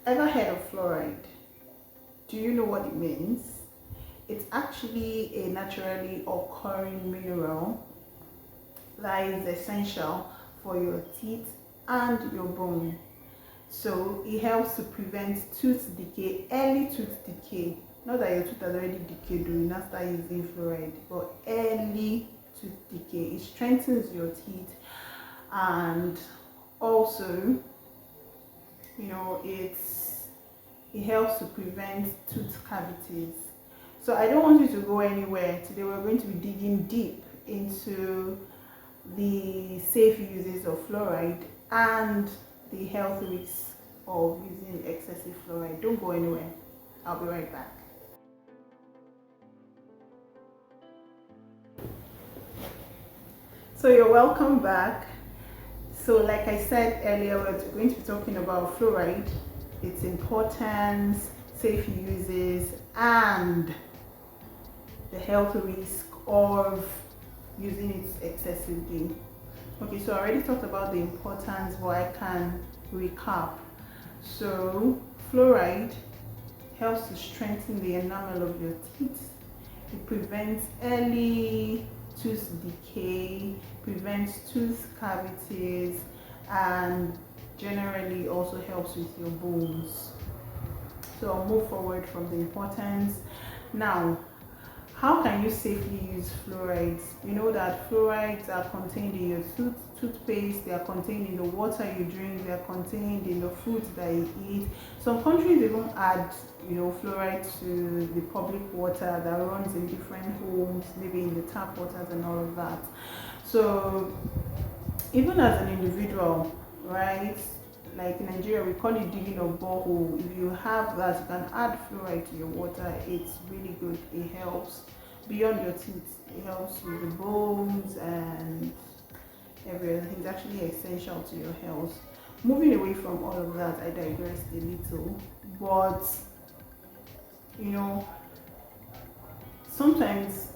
Ever heard of fluoride? Do you know what it means? It's actually a naturally occurring mineral that is essential for your teeth and your bone. So it helps to prevent tooth decay, early tooth decay. Not that your tooth has already decayed, do you not start using fluoride, but early tooth decay. It strengthens your teeth, and also, it helps to prevent tooth cavities. So I don't want you to go anywhere. Today we're going to be digging deep into the safe uses of fluoride and the health risks of using excessive fluoride. Don't go anywhere. I'll be right back. So you're welcome back. So like I said earlier, we're going to be talking about fluoride, its importance, safe uses, and the health risk of using it excessively. Okay, so I already talked about the importance, but I can recap. So fluoride helps to strengthen the enamel of your teeth. It prevents early tooth decay, prevents tooth cavities, and generally also helps with your bones. So I'll move forward from the importance. Now, how can you safely use fluorides? You know that fluorides are contained in your toothpaste, they are contained in the water you drink, they are contained in the foods that you eat. Some countries even add, fluoride to the public water that runs in different homes, maybe in the tap waters and all of that. So even as an individual, right? Like in Nigeria, we call it digging a borehole. If you have that, you can add fluoride to your water. It's really good. It helps beyond your teeth. It helps with the bones and everything. It's actually essential to your health. Moving away from all of that, I digressed a little. But, sometimes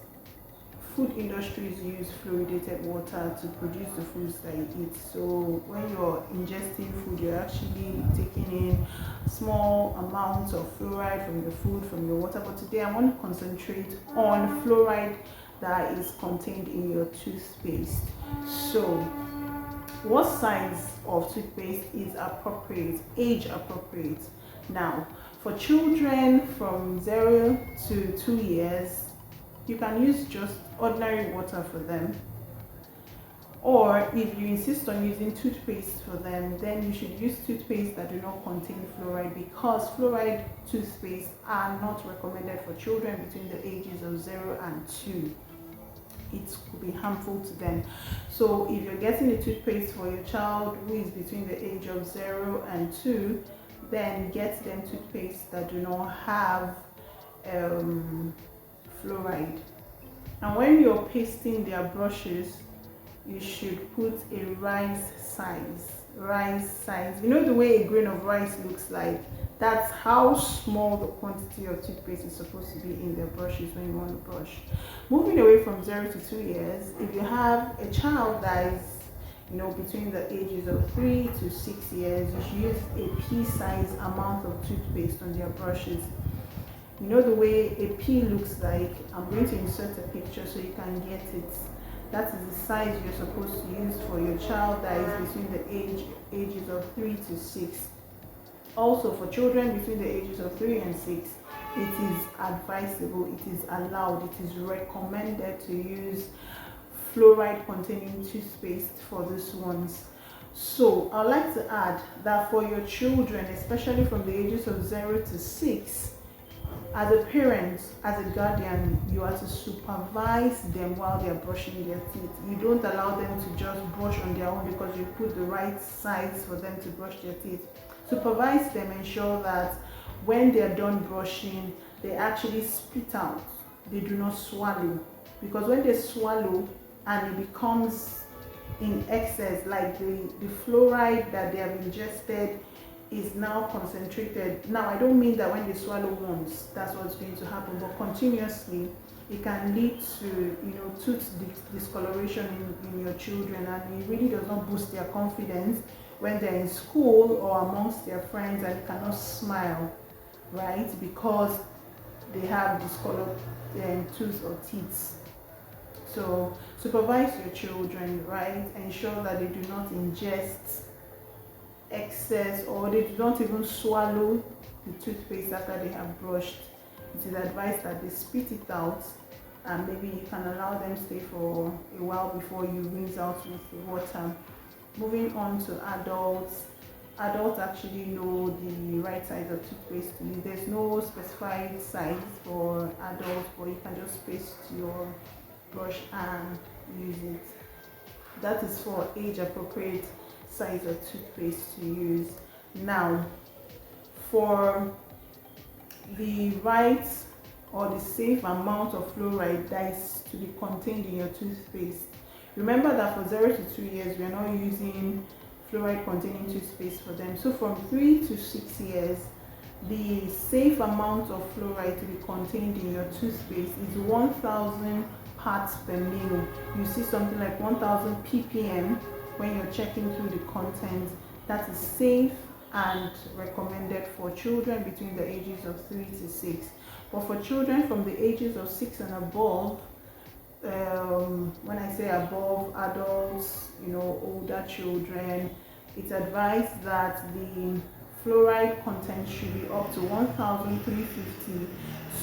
food industries use fluoridated water to produce the foods that you eat. So when you're ingesting food, you're actually taking in small amounts of fluoride from the food, from your water. But today I want to concentrate on fluoride that is contained in your toothpaste. So what size of toothpaste is appropriate, age appropriate? Now, for children from 0 to 2 years, you can use just ordinary water for them. Or if you insist on using toothpaste for them, then you should use toothpaste that do not contain fluoride, because fluoride toothpaste are not recommended for children between the ages of 0 and 2. It could be harmful to them. So if you're getting a toothpaste for your child who is between the age of 0 and 2, then get them toothpaste that do not have fluoride. And when you're pasting their brushes, you should put a rice size. You know the way a grain of rice looks like? That's how small the quantity of toothpaste is supposed to be in their brushes when you want to brush. Moving away from 0 to 2 years, if you have a child that is between the ages of 3 to 6 years, you should use a pea-sized amount of toothpaste on their brushes. You know the way a pea looks like? I'm going to insert a picture so you can get it. That is the size you're supposed to use for your child that is between the ages of 3 to 6. Also, for children between the ages of 3 and 6, it is advisable, it is allowed, it is recommended to use fluoride containing toothpaste for these ones. So I'd like to add that for your children, especially from the ages of 0 to 6, as a parent, as a guardian, you are to supervise them while they are brushing their teeth. You don't allow them to just brush on their own because you put the right size for them to brush their teeth. Supervise them, ensure that when they are done brushing, they actually spit out. They do not swallow. Because when they swallow and it becomes in excess, like the fluoride that they have ingested is now concentrated. Now, I don't mean that when they swallow once, that's what's going to happen, but continuously, it can lead to tooth discoloration in your children, and it really does not boost their confidence when they're in school or amongst their friends and they cannot smile, right? Because they have discolored tooth or teeth. So supervise your children, right? Ensure that they do not ingest excess, or they do not even swallow the toothpaste after they have brushed. It is advised that they spit it out, and maybe you can allow them stay for a while before you rinse out with the water. Moving on to adults. Adults actually know the right size of toothpaste to use. There's no specified size for adults, but you can just paste your brush and use it. That is for age appropriate size of toothpaste to use. Now, for the right or the safe amount of fluoride that is to be contained in your toothpaste, remember that for 0 to 2 years we are not using fluoride containing toothpaste for them. So from 3 to 6 years, the safe amount of fluoride to be contained in your toothpaste is 1000 parts per mil. You see something like 1000 ppm when you're checking through the contents. That is safe and recommended for children between the ages of 3 to 6. But for children from the ages of 6 and above, when I say above, adults, older children, it's advised that the fluoride content should be up to 1350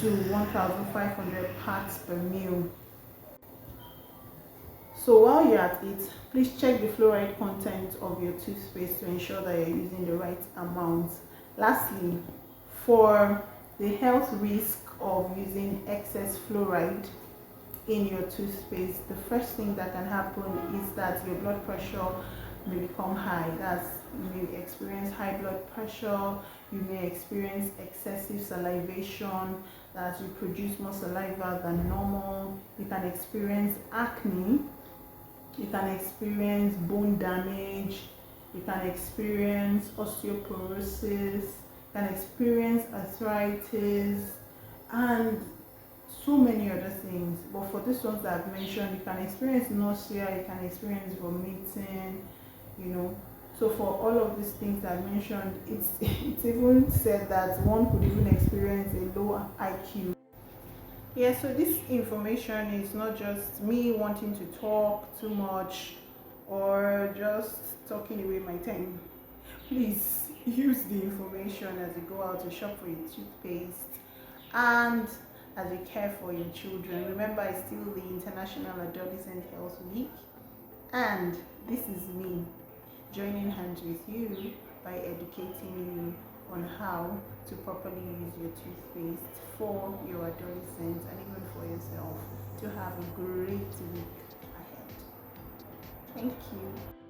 to 1500 parts per mil. So while you're at it, please check the fluoride content of your toothpaste to ensure that you're using the right amount. Lastly, for the health risk of using excess fluoride in your toothpaste, the first thing that can happen is that your blood pressure may become high. You may experience high blood pressure, you may experience excessive salivation, that you produce more saliva than normal, you can experience acne, you can experience bone damage, you can experience osteoporosis, you can experience arthritis, and so many other things. But for these ones that I've mentioned, you can experience nausea, you can experience vomiting, So for all of these things that I mentioned, it's even said that one could even experience a low IQ. Yeah, so this information is not just me wanting to talk too much or just talking away my time. Please use the information as you go out to shop for your toothpaste and as you care for your children. Remember, it's still the International Adolescent Health Week, and this is me joining hands with you by educating you on how to properly use your toothpaste for your adolescents and even for yourself to have a great week ahead. Thank you.